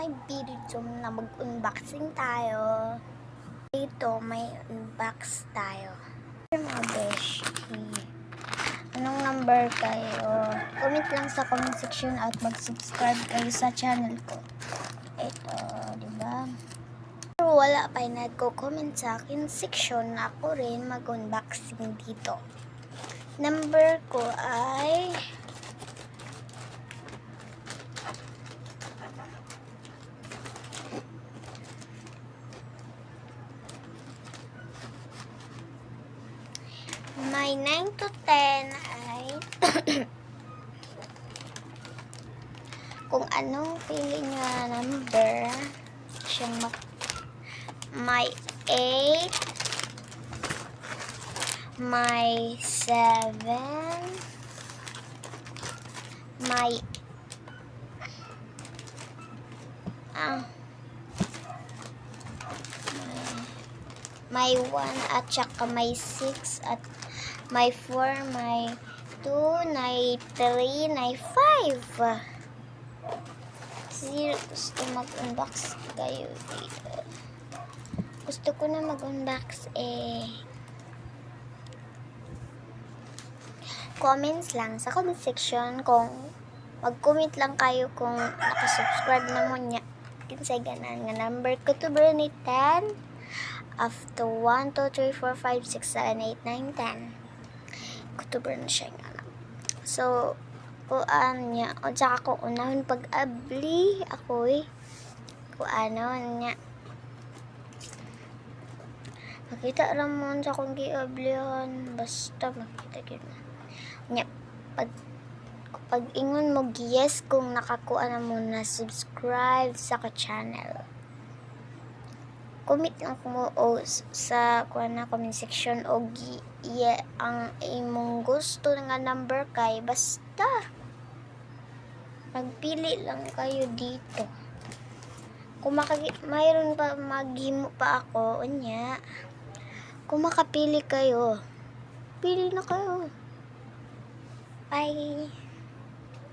kay video na mag-unboxing tayo. Dito may unbox tayo. Mga beshi, anong number kayo? Comment lang sa comment section at mag-subscribe kayo sa channel ko. Ito, diba? Pero wala pa yung nagko-comment sa akin section na ako rin mag-unboxing dito. Number ko ay may 9 to 10 ay kung anong pili nyo na number siyang may 8, may 7, may 1 at saka may 6 at may 4, may 2, may 3, may 5. Kasi gusto mag-unbox kayo dito. Gusto ko na mag-unbox comments lang sa comment section kung mag-comment lang kayo kung nakasubscribe na mo niya. Kinsay ganan nga number ko to ni 10 after 1, 2, 3, 4, 5, 6, 7, 8, 9, 10 kutuber na siya nga. So kuan niya o tsaka ko unahon pag-abli ako'y kuano niya makita ramon sa kong giablihan basta makita gid niya pag ingon mo yes kung nakakuha na mo na subscribe sa ka channel. Comment lang mo o sa kuan na comment section o ang imong gusto nga number kay basta magpili lang kayo dito. Kung mayroon pa maghimo pa ako unya kung makapili kayo pili na kayo. Bye.